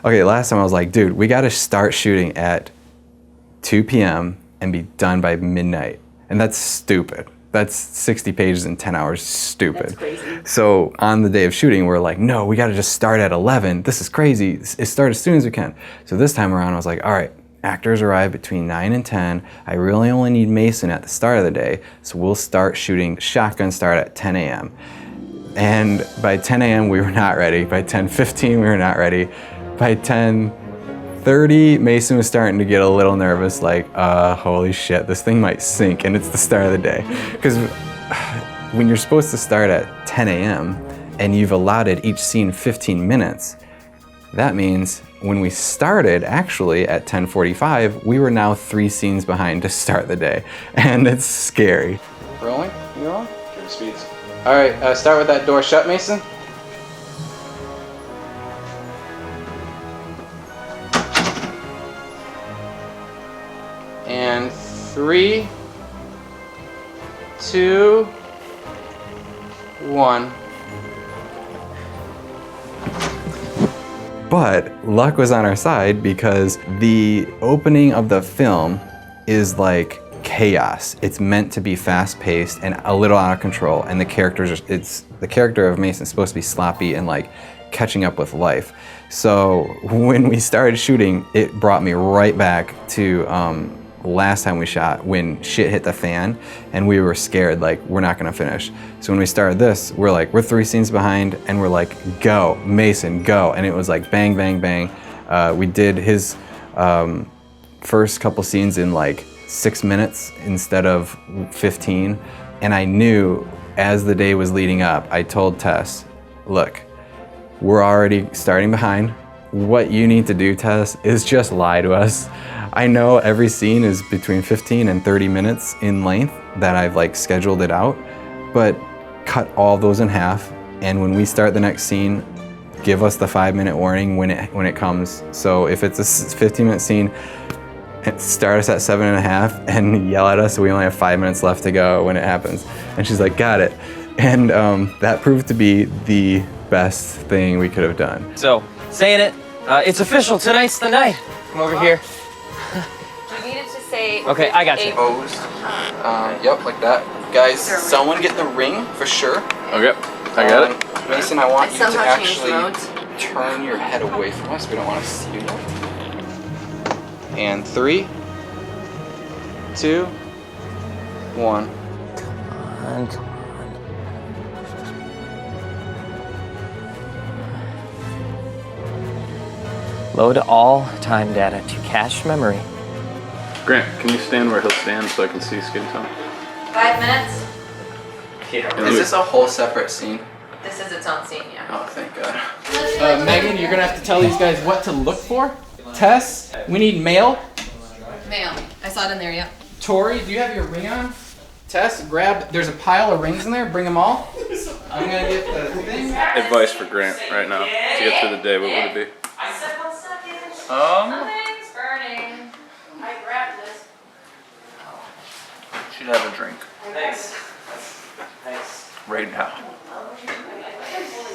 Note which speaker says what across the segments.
Speaker 1: Okay, last time I was like, dude, we got to start shooting at 2 p.m. and be done by midnight. And that's stupid. That's 60 pages in 10 hours, stupid.
Speaker 2: That's crazy.
Speaker 1: So on the day of shooting, we're like, no, we got to just start at 11. This is crazy. Start as soon as we can. So this time around, I was like, all right, actors arrive between 9 and 10. I really only need Mason at the start of the day. So we'll start shooting shotgun start at 10 a.m. And by 10 a.m., we were not ready. By 10:15, we were not ready. By 10:30, Mason was starting to get a little nervous, like, holy shit, this thing might sink, and it's the start of the day. Because when you're supposed to start at 10 a.m. and you've allotted each scene 15 minutes, that means when we started actually at 10:45, we were now 3 scenes behind to start the day, and it's scary. Rolling? You rolling?
Speaker 3: Give speeds.
Speaker 1: All right, start with that door shut, Mason. And 3, 2, 1. But luck was on our side because the opening of the film is like chaos. It's meant to be fast-paced and a little out of control, and the character of Mason is supposed to be sloppy and like catching up with life. So when we started shooting, it brought me right back to last time we shot when shit hit the fan and we were scared, like we're not gonna finish. So when we started this, we're 3 scenes behind and we're like, go, Mason, go. And it was like bang, bang, bang. We did his first couple scenes in like 6 minutes instead of 15. And I knew as the day was leading up, I told Tess, look, we're already starting behind. What you need to do, Tess, is just lie to us. I know every scene is between 15 and 30 minutes in length that I've like scheduled it out, but cut all those in half. And when we start the next scene, give us the 5-minute warning when it comes. So if it's a 15-minute scene, start us at 7.5 and yell at us so we only have 5 minutes left to go when it happens. And she's like, got it. And that proved to be the best thing we could have done.
Speaker 4: So, saying it, it's official, tonight's the night. Come over here.
Speaker 2: You needed to say...
Speaker 4: Okay, I got you.
Speaker 1: Opposed. Yep, like that. Guys, someone get the ring for sure.
Speaker 3: Okay, I got it.
Speaker 1: Mason, I want you to
Speaker 2: somehow changed
Speaker 1: actually
Speaker 2: modes.
Speaker 1: turn your head away from us. We don't want to see you. And 3, 2, 1.
Speaker 4: Come on. Load all time data to cache memory.
Speaker 3: Grant, can you stand where he'll stand so I can see skin tone?
Speaker 2: 5 minutes?
Speaker 4: Yeah.
Speaker 1: Is this a whole separate scene?
Speaker 2: This is its own scene, yeah.
Speaker 1: Oh, thank God.
Speaker 5: Megan, you're gonna have to tell these guys what to look for. Tess, we need mail.
Speaker 2: Mail. I saw it in there, yeah.
Speaker 5: Tori, do you have your ring on? Tess, there's a pile of rings in there, bring them all. I'm gonna get the thing.
Speaker 3: Advice for Grant right now to get through the day, what would it be?
Speaker 2: Nothing's burning. I grabbed this.
Speaker 3: Should have a drink
Speaker 4: Thanks.
Speaker 3: right now.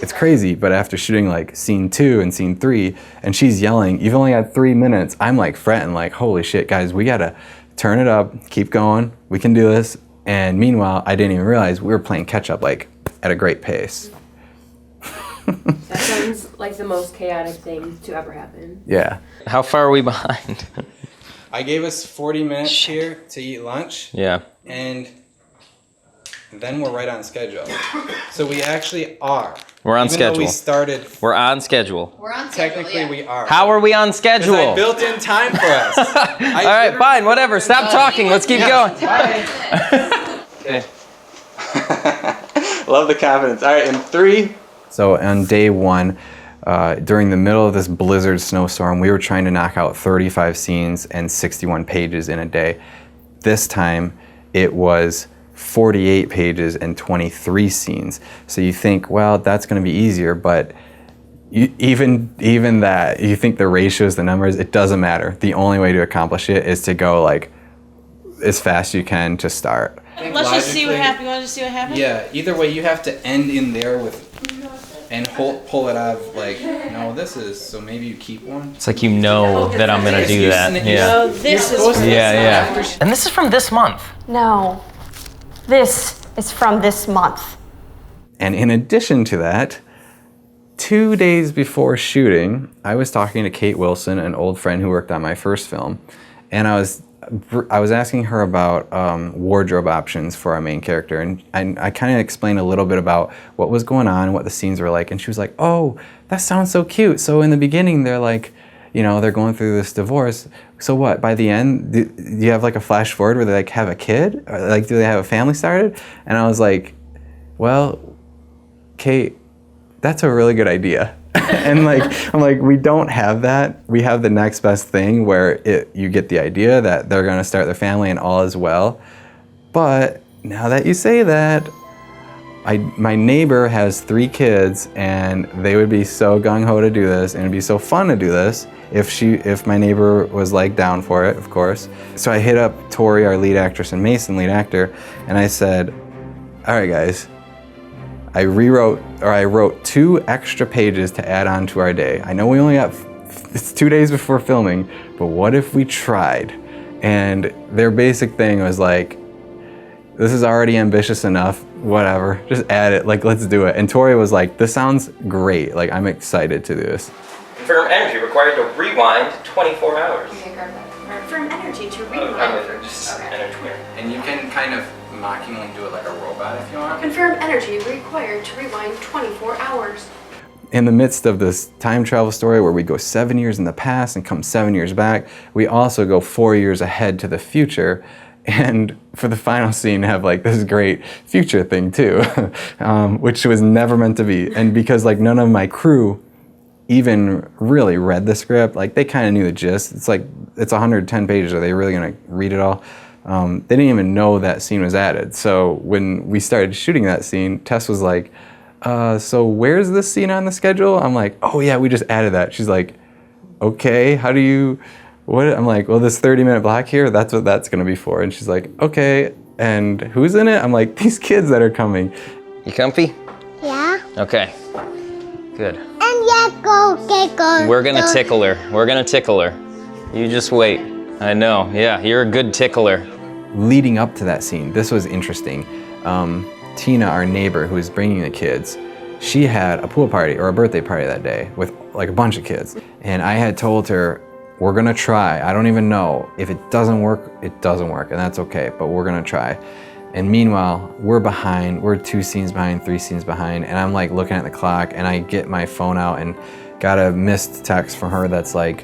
Speaker 1: It's crazy, but after shooting like scene 2 and scene 3, and she's yelling, you've only got 3 minutes, I'm like fretting, like, holy shit, guys, we gotta turn it up, keep going, we can do this. And meanwhile, I didn't even realize we were playing catch up like at a great pace.
Speaker 2: That sounds like the most chaotic thing to ever happen.
Speaker 1: Yeah.
Speaker 4: How far are we behind?
Speaker 1: I gave us 40 minutes here to eat lunch.
Speaker 4: Yeah.
Speaker 1: And then we're right on schedule. So we actually are.
Speaker 4: We're on
Speaker 1: Even
Speaker 4: schedule.
Speaker 1: though we started,
Speaker 4: We're on schedule.
Speaker 2: We're on schedule,
Speaker 1: technically we are.
Speaker 4: How are we on schedule?
Speaker 1: I built in time for us.
Speaker 4: All right, fine, whatever. Stop talking. Let's keep going.
Speaker 1: Okay. Love the confidence. All right, in 3. So on day 1, during the middle of this blizzard snowstorm, we were trying to knock out 35 scenes and 61 pages in a day. This time, it was 48 pages and 23 scenes. So you think, well, that's going to be easier, but even that, you think the ratios, the numbers, it doesn't matter. The only way to accomplish it is to go like as fast as you can to start.
Speaker 5: think
Speaker 6: Let's just see what
Speaker 5: logically-
Speaker 6: happens. You want to just see what happens?
Speaker 5: Yeah, either way, you have to end in there with, and pull it out of like, no, this is, so maybe you keep one.
Speaker 4: It's like you know that I'm gonna do
Speaker 5: You
Speaker 4: that.
Speaker 5: sn-
Speaker 4: Yeah.
Speaker 6: Oh, this is.
Speaker 4: Yeah. And this is from this month.
Speaker 7: No, this is from this month.
Speaker 1: And in addition to that, 2 days before shooting, I was talking to Kate Wilson, an old friend who worked on my first film, and I was asking her about wardrobe options for our main character, and I kind of explained a little bit about what was going on, what the scenes were like, and she was like, "Oh, that sounds so cute." So in the beginning, they're like, you know, they're going through this divorce. So what? By the end, do you have like a flash forward where they like have a kid, or like do they have a family started? And I was like, well, Kate, that's a really good idea. And like, I'm like, we don't have that. We have the next best thing where you get the idea that they're gonna start their family and all is well. But now that you say that, my neighbor has 3 kids and they would be so gung-ho to do this and it'd be so fun to do this if my neighbor was like down for it, of course. So I hit up Tori, our lead actress, and Mason, lead actor, and I said, all right guys, I wrote 2 extra pages to add on to our day. I know we only got, it's 2 days before filming, but what if we tried? And their basic thing was like, this is already ambitious enough, whatever, just add it, like let's do it. And Tori was like, this sounds great, like I'm excited to do this.
Speaker 4: Confirm energy required to rewind 24 hours.
Speaker 7: From energy to
Speaker 4: Just energy.
Speaker 5: And you can kind of mockingly do it like a robot if you want.
Speaker 7: Confirm energy required to rewind 24 hours.
Speaker 1: In the midst of this time travel story where we go 7 years in the past and come 7 years back, we also go 4 years ahead to the future. And for the final scene, have like this great future thing too, which was never meant to be. And because like none of my crew even really read the script, like they kind of knew the gist. It's like, it's 110 pages. Are they really gonna read it all? They didn't even know that scene was added. So when we started shooting that scene, Tess was like, so where's this scene on the schedule? I'm like, oh yeah, we just added that. She's like, okay, how do you, what? I'm like, well, this 30-minute block here, that's what that's gonna be for. And she's like, okay, and who's in it? I'm like, these kids that are coming.
Speaker 4: You comfy?
Speaker 8: Yeah.
Speaker 4: Okay. Good.
Speaker 8: And yeah, go.
Speaker 4: We're gonna tickle her. We're gonna tickle her. You just wait. I know. Yeah, you're a good tickler.
Speaker 1: Leading up to that scene, this was interesting. Tina, our neighbor who was bringing the kids, she had a pool party or a birthday party that day with like a bunch of kids. And I had told her, we're gonna try. I don't even know. If it doesn't work, it doesn't work, and that's okay, but we're gonna try. And meanwhile, we're behind. We're 2 scenes behind, 3 scenes behind, and I'm like looking at the clock, and I get my phone out and got a missed text from her that's like,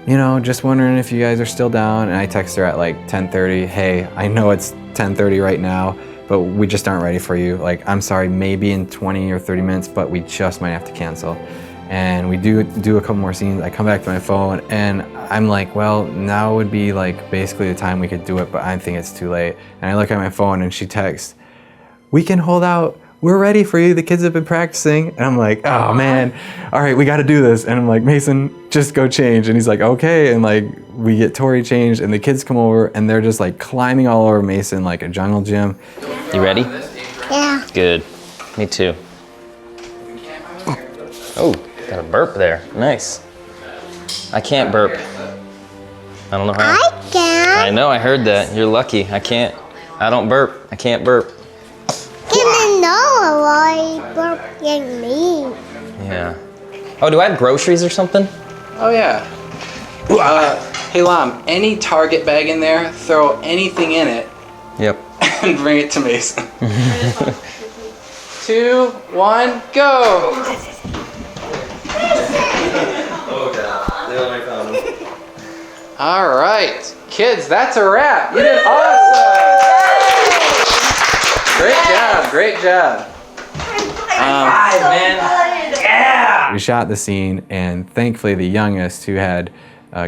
Speaker 1: you know, just wondering if you guys are still down. And I text her at like 10:30, hey, I know it's 10:30 right now, but we just aren't ready for you. Like, I'm sorry, maybe in 20 or 30 minutes, but we just might have to cancel. And we do a couple more scenes. I come back to my phone and I'm like, well, now would be like basically the time we could do it, but I think it's too late. And I look at my phone and she texts, we can hold out. We're ready for you. The kids have been practicing. And I'm like, oh man, all right, we got to do this. And I'm like, Mason, just go change. And he's like, okay. And like, we get Tori changed and the kids come over and they're just like climbing all over Mason like a jungle gym.
Speaker 4: You ready?
Speaker 8: Yeah.
Speaker 4: Good. Me too. Oh, got a burp there. Nice. I can't burp. I don't know how.
Speaker 8: I can.
Speaker 4: I know, I heard that. You're lucky. I can't. I don't burp. I can't burp.
Speaker 8: Didn't know why burping me.
Speaker 4: Yeah. Oh, do I have groceries or something?
Speaker 5: Oh yeah. Hey Lam, any Target bag in there, throw anything in it,
Speaker 4: Yep.
Speaker 5: and bring it to Mason. 2, 1, go! All right, kids, that's a wrap. You did awesome. Great job.
Speaker 1: We shot the scene, and thankfully the youngest, who had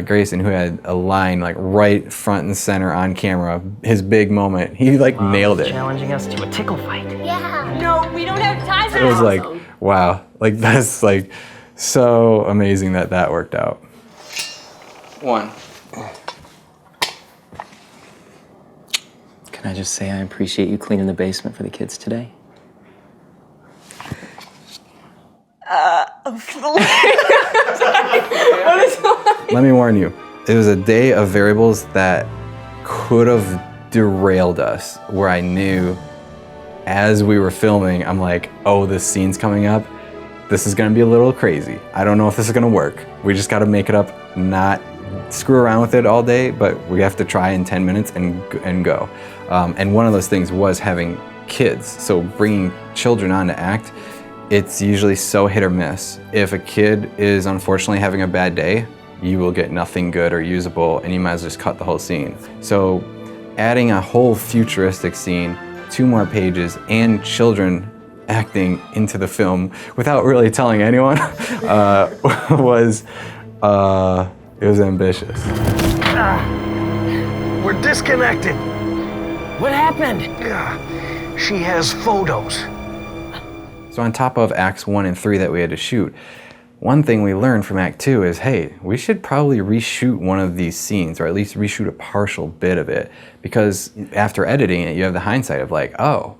Speaker 1: Grayson, who had a line like right front and center on camera, his big moment, he like nailed it.
Speaker 4: Challenging us to a tickle fight.
Speaker 8: Yeah.
Speaker 7: No, we don't have time for
Speaker 1: It was
Speaker 7: that.
Speaker 1: like, wow, like that's like so amazing that worked out.
Speaker 5: 1.
Speaker 4: Can Can I just say I appreciate you cleaning the basement for the kids today?
Speaker 1: Let me warn you, it was a day of variables that could have derailed us, where I knew as we were filming, I'm like, oh, this scene's coming up. This is gonna be a little crazy. I don't know if this is gonna work. We just gotta make it up, not screw around with it all day, but we have to try in 10 minutes and go. And one of those things was having kids. So bringing children on to act, it's usually so hit or miss. If a kid is unfortunately having a bad day, you will get nothing good or usable, and you might as well just cut the whole scene. So adding a whole futuristic scene, 2 more pages, and children acting into the film without really telling anyone was ambitious.
Speaker 6: We're disconnected.
Speaker 9: What happened?
Speaker 6: Yeah, she has photos.
Speaker 1: So on top of acts 1 and 3 that we had to shoot, one thing we learned from act 2 is, hey, we should probably reshoot one of these scenes, or at least reshoot a partial bit of it, because after editing it, you have the hindsight of like, oh,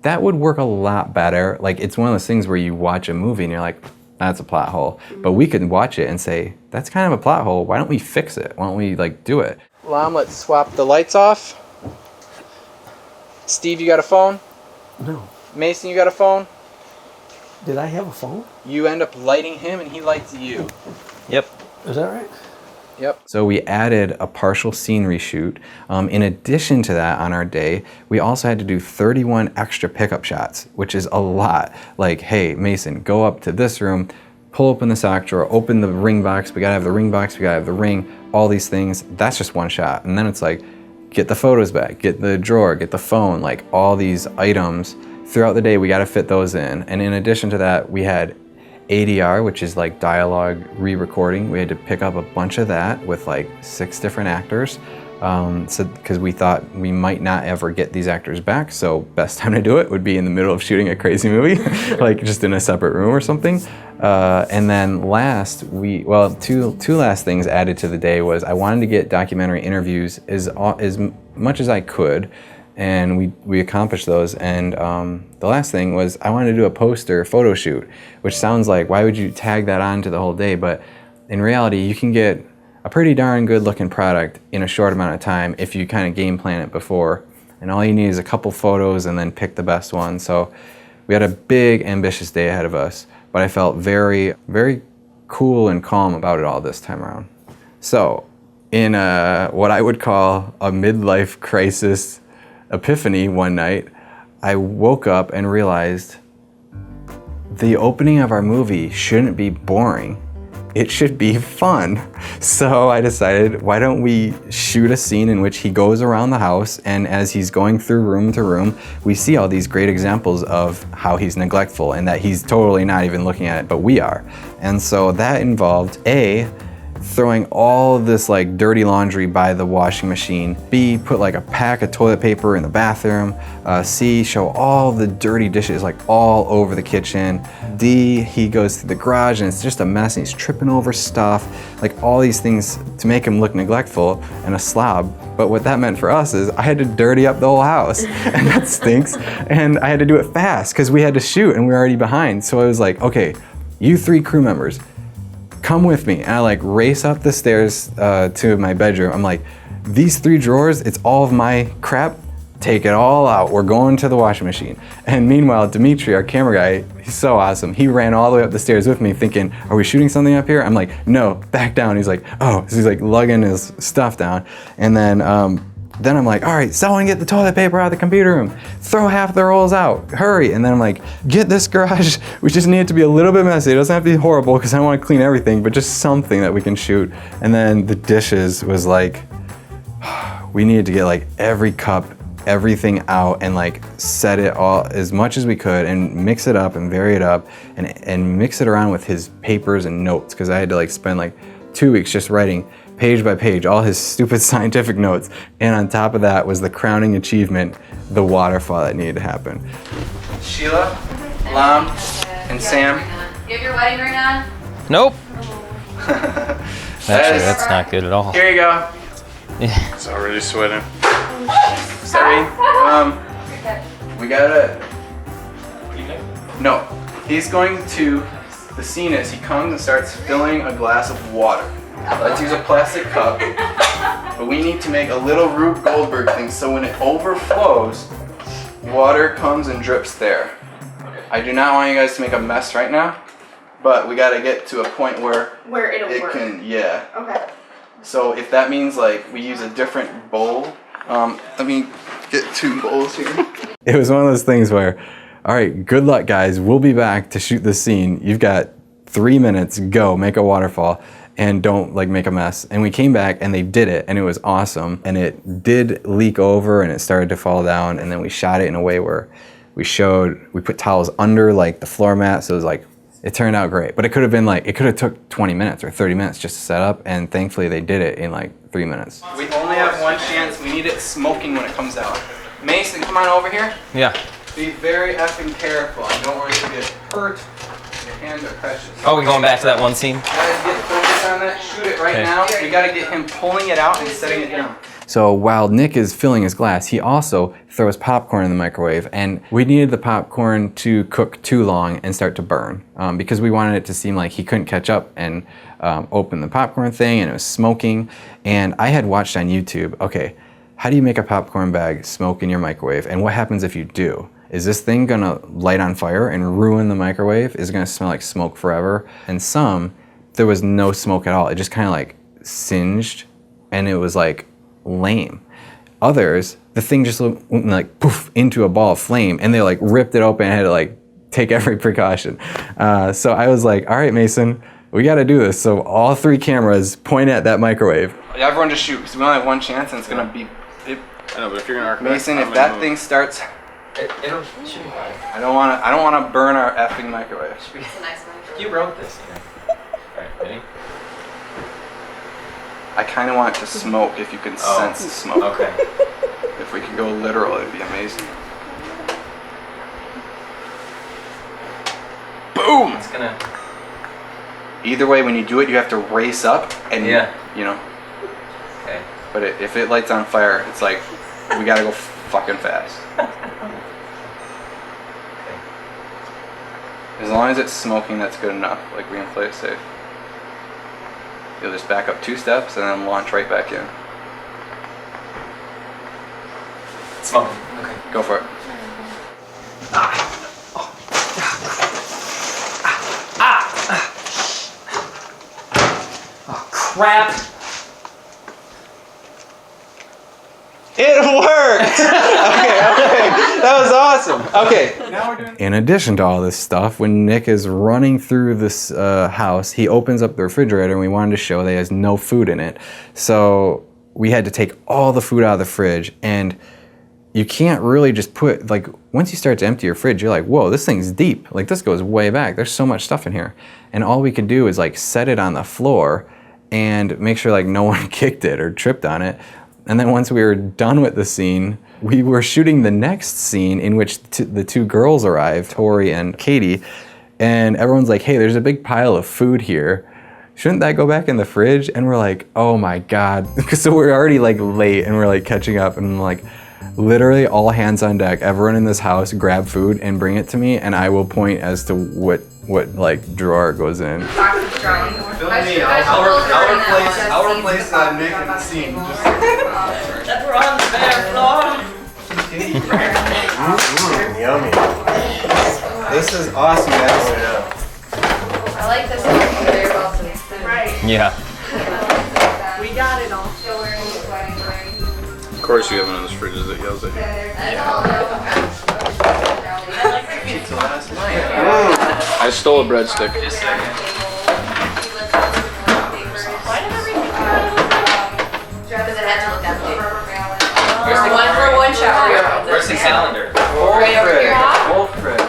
Speaker 1: that would work a lot better. Like, it's one of those things where you watch a movie and you're like, that's a plot hole. But we could watch it and say, that's kind of a plot hole. Why don't we fix it? Why don't we like do it?
Speaker 5: Lom, let's swap the lights off. Steve, you got a phone?
Speaker 6: No.
Speaker 5: Mason, you got a phone?
Speaker 6: Did I have a phone?
Speaker 5: You end up lighting him and he lights you.
Speaker 4: Yep.
Speaker 6: Is that right?
Speaker 5: Yep.
Speaker 1: So we added a partial scene reshoot. In addition to that, on our day, we also had to do 31 extra pickup shots, which is a lot. Like, hey, Mason, go up to this room, pull open the sock drawer, open the ring box. We gotta have the ring box, we gotta have the ring, all these things. That's just one shot. And then it's like, get the photos back, get the drawer, get the phone, like all these items. Throughout the day, we gotta fit those in. And in addition to that, we had ADR, which is like dialogue re-recording. We had to pick up a bunch of that with like 6 different actors. Because we thought we might not ever get these actors back, so best time to do it would be in the middle of shooting a crazy movie, like just in a separate room or something. And then last, two last things added to the day was I wanted to get documentary interviews as much as I could, and we accomplished those. And the last thing was I wanted to do a poster photo shoot, which sounds like, why would you tag that on to the whole day? But in reality, you can get a pretty darn good looking product in a short amount of time if you kind of game plan it before. And all you need is a couple photos and then pick the best one. So we had a big, ambitious day ahead of us, but I felt very, very cool and calm about it all this time around. So in what I would call a midlife crisis epiphany one night, I woke up and realized the opening of our movie shouldn't be boring. It should be fun. So I decided, why don't we shoot a scene in which he goes around the house, and as he's going through room to room, we see all these great examples of how he's neglectful and that he's totally not even looking at it, but we are. And so that involved throwing all of this like dirty laundry by the washing machine. B, put like a pack of toilet paper in the bathroom. C, show all the dirty dishes like all over the kitchen. D, he goes to the garage and it's just a mess and he's tripping over stuff, like all these things to make him look neglectful and a slob. But what that meant for us is I had to dirty up the whole house and that stinks. And I had to do it fast because we had to shoot and we were already behind. So I was like, okay, you 3 crew members, come with me. And I like race up the stairs to my bedroom. I'm like, these 3 drawers, it's all of my crap, take it all out. We're going to the washing machine. And meanwhile, Dimitri, our camera guy, he's so awesome. He ran all the way up the stairs with me thinking, are we shooting something up here? I'm like, no, back down. He's like, oh, so he's like lugging his stuff down. And then I'm like, all right, someone get the toilet paper out of the computer room. Throw half the rolls out, hurry. And then I'm like, get this garage. We just need it to be a little bit messy. It doesn't have to be horrible because I don't want to clean everything, but just something that we can shoot. And then the dishes was like, we needed to get like every cup, everything out and like set it all as much as we could and mix it up and vary it up and mix it around with his papers and notes, because I had to like spend like 2 weeks just writing page by page all his stupid scientific notes. And on top of that was the crowning achievement, the waterfall that needed to happen.
Speaker 5: Sheila, Lom, and Sam.
Speaker 10: You have your wedding ring on?
Speaker 4: Nope. Actually, that's not good at all.
Speaker 5: Here you go.
Speaker 3: It's already sweating.
Speaker 1: Sorry. We gotta. No. He's going to. The scene is he comes and starts filling a glass of water. Let's use a plastic cup. But we need to make a little Rube Goldberg thing so when it overflows, water comes and drips there. I do not want you guys to make a mess right now, but we gotta get to a point where
Speaker 2: it'll
Speaker 1: it
Speaker 2: work.
Speaker 1: can, yeah.
Speaker 2: Okay.
Speaker 1: So if that means like we use a different bowl, let me get 2 bowls here. It was one of those things where, all right, good luck guys, we'll be back to shoot this scene. You've got 3 minutes, go, make a waterfall. And don't like make a mess. And we came back and they did it and it was awesome. And it did leak over and it started to fall down. And then we shot it in a way where we put towels under like the floor mat. So it was like, it turned out great. But it could have been like, it could have took 20 minutes or 30 minutes just to set up. And thankfully they did it in like 3 minutes. We only have one chance. We need it smoking when it comes out. Mason, come on over here.
Speaker 4: Yeah.
Speaker 1: Be very effing careful. I don't want you to get hurt. Your hands are precious.
Speaker 4: Oh, we going back to that one scene?
Speaker 1: Guys, get focused on that. Shoot it right now. We gotta get him pulling it out and setting it down. So while Nick is filling his glass, he also throws popcorn in the microwave, and we needed the popcorn to cook too long and start to burn because we wanted it to seem like he couldn't catch up and open the popcorn thing, and it was smoking. And I had watched on YouTube, okay, how do you make a popcorn bag smoke in your microwave, and what happens if you do? Is this thing gonna light on fire and ruin the microwave? Is it gonna smell like smoke forever? And there was no smoke at all. It just kind of like singed and it was like lame. Others, the thing just went like poof into a ball of flame and they like ripped it open and had to like take every precaution. So I was like, all right, Mason, we gotta do this. So all 3 cameras point at that microwave. Everyone just shoot, because we only have one chance and it's gonna be,
Speaker 3: I know, but if you're gonna arc
Speaker 1: Mason,
Speaker 3: back,
Speaker 1: if that thing starts,
Speaker 4: It'll shoot.
Speaker 1: I don't want to burn our effing microwave.
Speaker 10: It's a nice one.
Speaker 4: You wrote this. Alright, ready?
Speaker 1: I kind of want it to smoke if you can sense the smoke.
Speaker 4: Okay.
Speaker 1: If we could go literal, it'd be amazing. Boom!
Speaker 4: It's gonna.
Speaker 1: Either way, when you do it, you have to race up and, you know.
Speaker 4: Okay.
Speaker 1: But if it lights on fire, it's like, we gotta go fucking fast. As long as it's smoking, that's good enough. Like, we can play it safe. You'll just back up 2 steps and then launch right back in.
Speaker 4: Smoking. Okay.
Speaker 1: Go for it.
Speaker 4: Oh, crap.
Speaker 1: It worked! Okay, that was awesome. Okay, now we're doing. In addition to all this stuff, when Nick is running through this house, he opens up the refrigerator and we wanted to show that he has no food in it. So we had to take all the food out of the fridge, and you can't really just put, like, once you start to empty your fridge, you're like, whoa, this thing's deep. Like, this goes way back. There's so much stuff in here. And all we could do is like set it on the floor and make sure like no one kicked it or tripped on it. And then once we were done with the scene, we were shooting the next scene in which the 2 girls arrived, Tori and Katie, and everyone's like, hey, there's a big pile of food here. Shouldn't that go back in the fridge? And we're like, oh my God. So we're already like late and we're like catching up, and I'm like, literally all hands on deck. Everyone in this house grab food and bring it to me, and I will point as to what like drawer it goes in.
Speaker 10: I'll
Speaker 1: replace Nick in the scene.
Speaker 9: We're on the bare floor.
Speaker 1: Yummy. This is awesome, guys.
Speaker 10: I like this one very well since it's food.
Speaker 2: Right.
Speaker 4: Yeah.
Speaker 2: We got it all.
Speaker 10: Still wearing the wedding ring.
Speaker 3: Of course you have one of those fridges that yells at
Speaker 1: Pizza last night.
Speaker 3: you. I stole a breadstick.
Speaker 10: Because it had to look empty. Where's the 1 for 1 shower?
Speaker 4: Where's the calendar?
Speaker 10: Right over here.
Speaker 1: Whole fridge.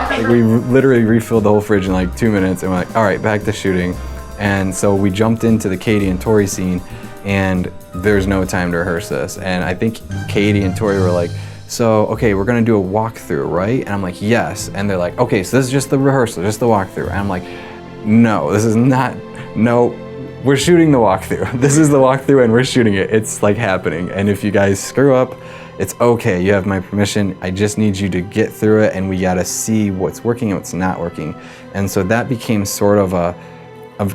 Speaker 1: Like, we literally refilled the whole fridge in like 2 minutes, and we're like, all right, back to shooting. And so we jumped into the Katie and Tori scene, and there's no time to rehearse this. And I think Katie and Tori were like, so, okay, we're gonna do a walkthrough, right? And I'm like, yes. And they're like, okay, so this is just the rehearsal, just the walkthrough. And I'm like, no, this is not, no, we're shooting the walkthrough. This is the walkthrough and we're shooting it. It's like happening. And if you guys screw up, it's okay. You have my permission. I just need you to get through it and we gotta see what's working and what's not working. And so that became sort of a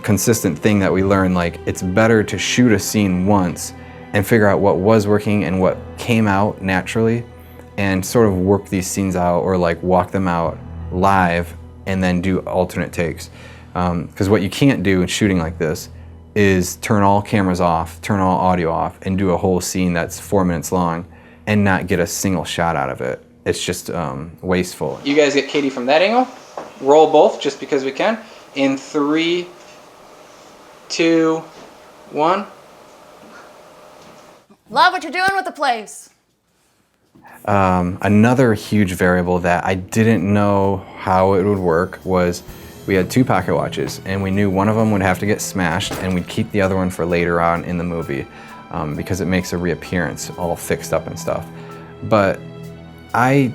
Speaker 1: consistent thing that we learned. Like, it's better to shoot a scene once and figure out what was working and what came out naturally and sort of work these scenes out or like walk them out live and then do alternate takes. Because what you can't do in shooting like this is turn all cameras off, turn all audio off, and do a whole scene that's 4 minutes long and not get a single shot out of it. It's just wasteful.
Speaker 5: You guys get Katie from that angle. Roll both just because we can. In 3, 2, 1.
Speaker 10: Love what you're doing with the place.
Speaker 1: Another huge variable that I didn't know how it would work was we had 2 pocket watches and we knew one of them would have to get smashed and we'd keep the other one for later on in the movie because it makes a reappearance all fixed up and stuff. But I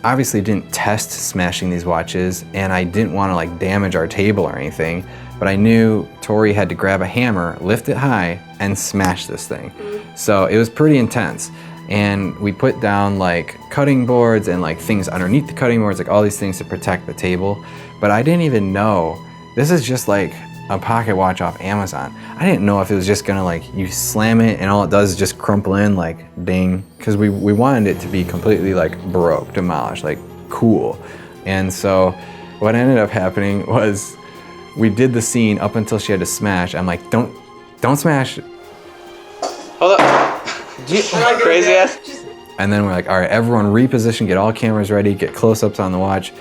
Speaker 1: obviously didn't test smashing these watches and I didn't want to like damage our table or anything, but I knew Tori had to grab a hammer, lift it high, and smash this thing. So it was pretty intense. And we put down like cutting boards and like things underneath the cutting boards, like all these things to protect the table. But I didn't even know, this is just like a pocket watch off Amazon. I didn't know if it was just gonna like, you slam it and all it does is just crumple in like ding. Cause we wanted it to be completely like baroque, demolished, like cool. And so what ended up happening was we did the scene up until she had to smash. I'm like, don't smash.
Speaker 5: Hold up. Crazy ass.
Speaker 1: And then we're like, all right, everyone reposition, get all cameras ready, get close-ups on the watch.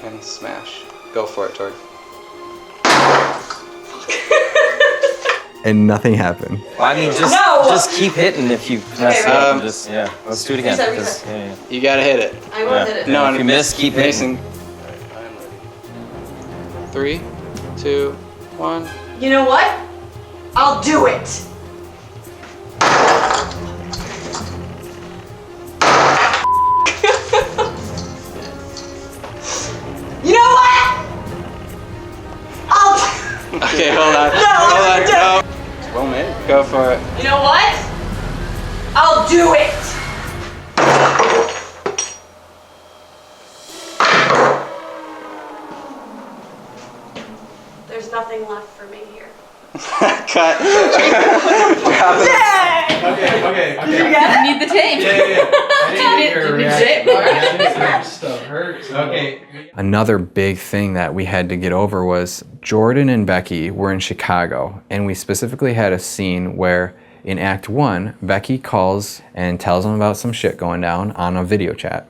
Speaker 5: And smash. Go for it, Tori.
Speaker 1: And nothing happened.
Speaker 4: Well, I mean, just keep hitting if you mess up. Just, yeah, let's do it again.
Speaker 10: Reset.
Speaker 4: Yeah.
Speaker 5: You gotta hit it.
Speaker 10: I will hit it.
Speaker 5: No,
Speaker 4: If you miss, keep hitting.
Speaker 5: Mason. 3, 2, 1.
Speaker 9: You know what? I'll do it. You know what?
Speaker 5: Okay, hold on. No. Well made. Go for it.
Speaker 9: You know what? I'll do it. There's nothing left for me here.
Speaker 5: Cut. Okay.
Speaker 10: You need the tape.
Speaker 5: Okay.
Speaker 1: Another big thing that we had to get over was Jordan and Becky were in Chicago, and we specifically had a scene where in Act 1, Becky calls and tells them about some shit going down on a video chat.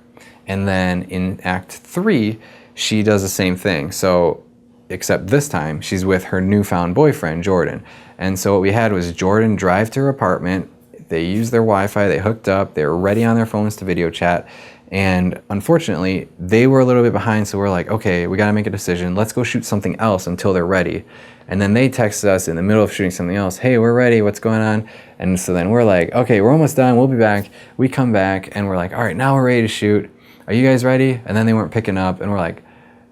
Speaker 1: And then in Act 3, she does the same thing. So, except this time, she's with her newfound boyfriend, Jordan. And so what we had was Jordan drive to her apartment, they used their Wi-Fi, they hooked up, they were ready on their phones to video chat. And unfortunately, they were a little bit behind, so we're like, okay, we gotta make a decision. Let's go shoot something else until they're ready. And then they texted us in the middle of shooting something else, hey, we're ready, what's going on? And so then we're like, okay, we're almost done, we'll be back. We come back and we're like, all right, now we're ready to shoot. Are you guys ready? And then they weren't picking up and we're like,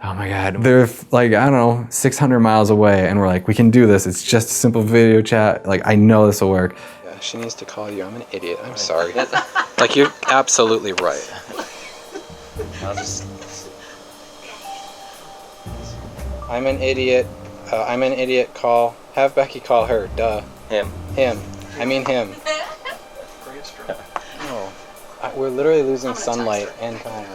Speaker 1: oh my God, they're like, I don't know, 600 miles away. And we're like, we can do this. It's just a simple video chat. Like, I know this will work.
Speaker 5: Yeah, she needs to call you. I'm an idiot. I'm sorry. Like, you're absolutely right.
Speaker 4: I'll just.
Speaker 5: I'm an idiot. I'm an idiot. Call. Have Becky call her. Duh.
Speaker 4: Him.
Speaker 5: I mean him. No. We're literally losing sunlight and time.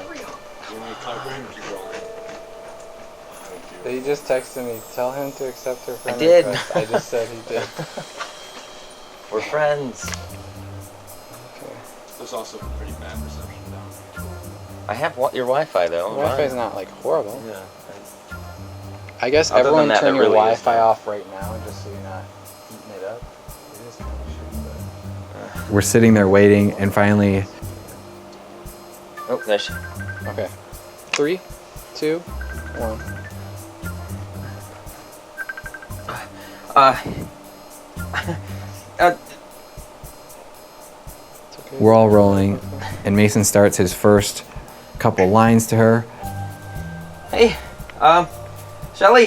Speaker 5: They just texted me. Tell him to accept her friend
Speaker 4: did.
Speaker 5: request. I just said he did.
Speaker 4: We're friends.
Speaker 5: Okay.
Speaker 3: There's also pretty bad reception down here.
Speaker 4: I have your Wi-Fi though.
Speaker 5: Wi-Fi's not like horrible.
Speaker 4: Yeah.
Speaker 5: I guess
Speaker 4: Other than
Speaker 5: everyone
Speaker 4: that,
Speaker 5: turn
Speaker 4: it
Speaker 5: your
Speaker 4: really is
Speaker 5: Wi-Fi
Speaker 4: bad.
Speaker 5: off right now, just so you're not heating it up. It is kind of shitty,
Speaker 1: We're sitting there waiting, and finally,
Speaker 4: Oh, there she.
Speaker 5: but okay. 3, 2, 1. It's okay.
Speaker 1: we're all rolling, and Mason starts his first couple lines to her.
Speaker 4: Hey, Shelly,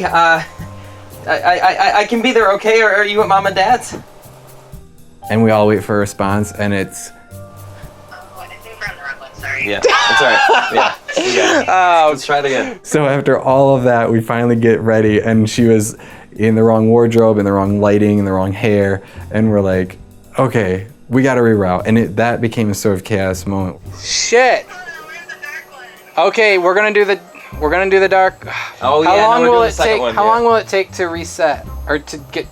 Speaker 4: I can be there, okay? Or are you at Mom and Dad's?
Speaker 1: And we all wait for a response, and it's
Speaker 4: Yeah, that's all right. Yeah. Yeah. Let's try it again.
Speaker 1: so after all of that, we finally get ready, and she was in the wrong wardrobe, in the wrong lighting, in the wrong hair, and we're like, okay, we got to reroute, and that became a sort of chaos moment.
Speaker 5: Shit. Okay, we're gonna do the dark.
Speaker 4: Oh yeah.
Speaker 5: How long
Speaker 4: no, we're
Speaker 5: will
Speaker 4: doing
Speaker 5: it
Speaker 4: the second
Speaker 5: take?
Speaker 4: one,
Speaker 5: How
Speaker 4: yeah.
Speaker 5: long will it take to reset or to get?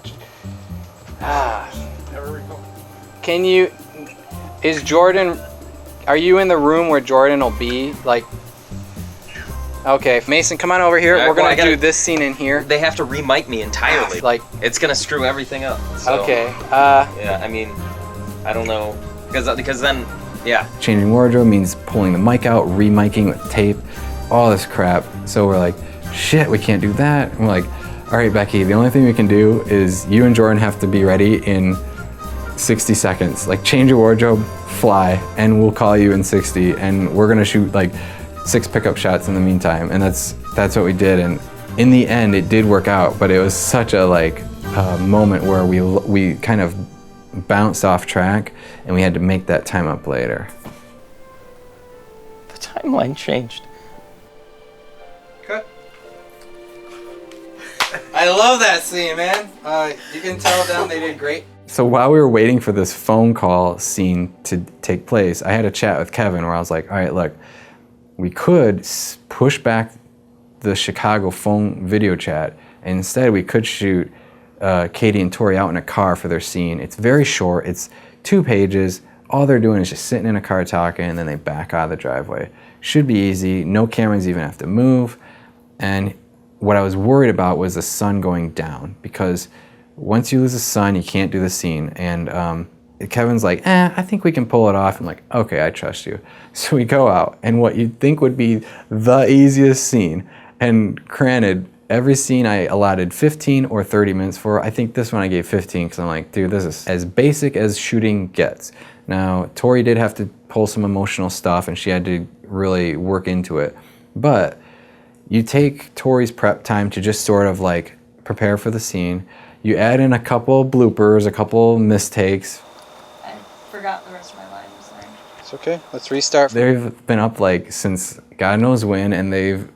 Speaker 5: Can you? Is Jordan? Are you in the room where Jordan will be? Like. Okay, Mason, come on over here.
Speaker 4: Alright,
Speaker 5: We're
Speaker 4: well,
Speaker 5: gonna do this scene in here.
Speaker 4: They have to re-mic me entirely.
Speaker 5: Like.
Speaker 4: It's gonna screw everything up. So,
Speaker 5: Okay.
Speaker 4: Yeah, I mean, I don't know, because then, yeah.
Speaker 1: Changing wardrobe means pulling the mic out, re-micing with tape, all this crap. So we're like, shit, we can't do that. And we're like, all right, Becky, the only thing we can do is you and Jordan have to be ready in 60 seconds. Like, change your wardrobe, fly, and we'll call you in 60, and we're gonna shoot like 6 pickup shots in the meantime. And that's what we did. And in the end, it did work out, but it was such a moment where we kind of bounced off track, and we had to make that time up later.
Speaker 4: The timeline changed.
Speaker 5: Cut. I love that scene, man. You can tell them they did great.
Speaker 1: So while we were waiting for this phone call scene to take place, I had a chat with Kevin where I was like, all right, look, we could push back the Chicago phone video chat, and instead we could shoot Katie and Tori out in a car for their scene. It's very short, it's 2 pages. All they're doing is just sitting in a car talking, and then they back out of the driveway. Should be easy, no cameras even have to move. And what I was worried about was the sun going down, because once you lose the sun, you can't do the scene. And Kevin's like, I think we can pull it off. I'm like, okay, I trust you. So we go out, and what you'd think would be the easiest scene, and granted, every scene I allotted 15 or 30 minutes for. I think this one I gave 15 because I'm like, dude, this is as basic as shooting gets. Now, Tori did have to pull some emotional stuff, and she had to really work into it. But you take Tori's prep time to just sort of like prepare for the scene. You add in a couple bloopers, a couple mistakes.
Speaker 9: I forgot the rest of my lines. Sorry.
Speaker 5: It's okay. Let's restart.
Speaker 1: They've been up like since God knows when, and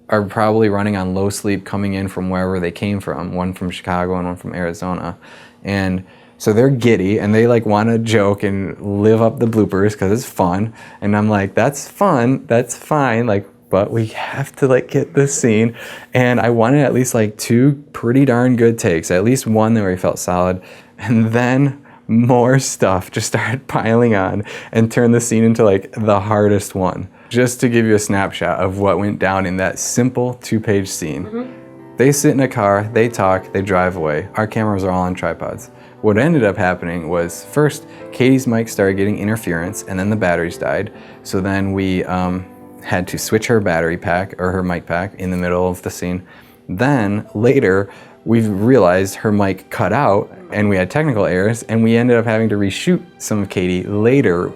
Speaker 1: are probably running on low sleep coming in from wherever they came from, one from Chicago and one from Arizona. And so they're giddy, and they like want to joke and live up the bloopers because it's fun. And I'm like, that's fun, that's fine, like, but we have to like get this scene. And I wanted at least like 2 pretty darn good takes, at least one where he felt solid. And then more stuff just started piling on and turned the scene into like the hardest one. Just to give you a snapshot of what went down in that simple 2-page scene. Mm-hmm. They sit in a car, they talk, they drive away. Our cameras are all on tripods. What ended up happening was, first, Katie's mic started getting interference, and then the batteries died. So then we had to switch her battery pack, or her mic pack, in the middle of the scene. Then, later, we realized her mic cut out, and we had technical errors, and we ended up having to reshoot some of Katie later,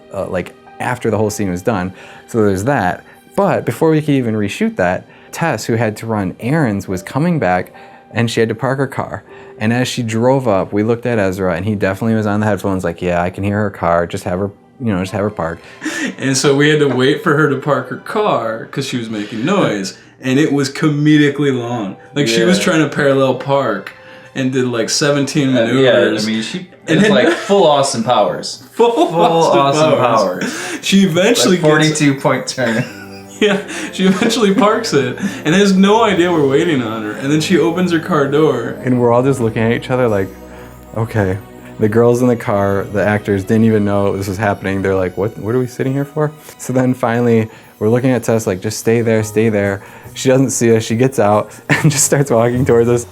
Speaker 1: after the whole scene was done. So there's that. But before we could even reshoot that, Tess, who had to run errands, was coming back, and she had to park her car. And as she drove up, we looked at Ezra, and he definitely was on the headphones like, yeah, I can hear her car, just have her park.
Speaker 11: And so we had to wait for her to park her car because she was making noise, and it was comedically long. Like, she was trying to parallel park and did like 17 maneuvers.
Speaker 12: Yeah, I mean, she it's like full Austin Powers.
Speaker 11: Full Austin Powers. She eventually
Speaker 12: like 42-point turn.
Speaker 11: Yeah, she eventually parks it and has no idea we're waiting on her. And then she opens her car door.
Speaker 1: And we're all just looking at each other like, okay. The girls in the car, the actors, didn't even know this was happening. They're like, what are we sitting here for? So then finally, we're looking at Tess like, just stay there, stay there. She doesn't see us. She gets out and just starts walking towards us.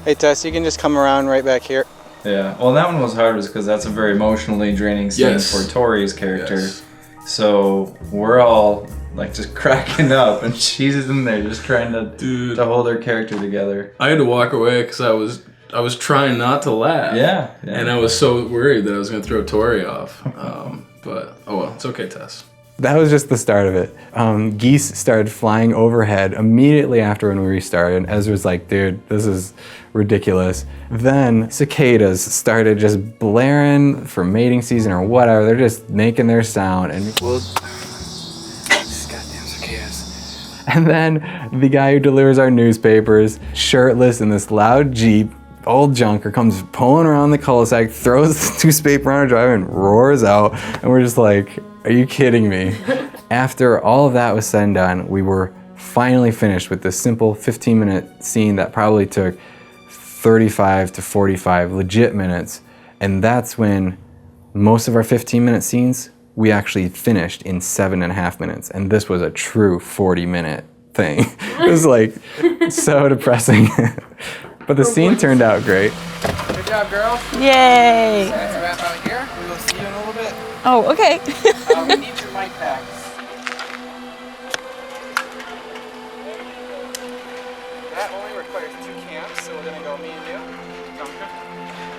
Speaker 5: Hey, Tess, you can just come around right back here.
Speaker 12: Yeah, well, that one was hard because that's a very emotionally draining scene for Tori's character.
Speaker 11: Yes.
Speaker 12: So we're all like just cracking up, and she's in there just trying to hold her character together.
Speaker 11: I had to walk away because I was trying not to laugh.
Speaker 12: Yeah.
Speaker 11: And I was so worried that I was going to throw Tori off. But oh well, it's okay, Tess.
Speaker 1: That was just the start of it. Geese started flying overhead immediately after when we restarted. And Ezra's like, dude, this is ridiculous. Then cicadas started just blaring for mating season or whatever. They're just making their sound. And these goddamn cicadas. And then the guy who delivers our newspapers, shirtless in this loud Jeep, old junker, comes pulling around the cul-de-sac, throws the newspaper on our driver and roars out. And we're just like, are you kidding me? After all of that was said and done, we were finally finished with this simple 15-minute scene that probably took 35 to 45 legit minutes. And that's when most of our 15-minute scenes, we actually finished in 7.5 minutes. And this was a true 40-minute thing. It was like so depressing. But the scene turned out great.
Speaker 5: Good job, girls.
Speaker 7: Yay!
Speaker 5: That's a wrap out here. We will see you in a little bit.
Speaker 7: Oh, okay.
Speaker 5: We need your mic packs. That only requires 2 cams, so we're gonna go me and you. Sound good?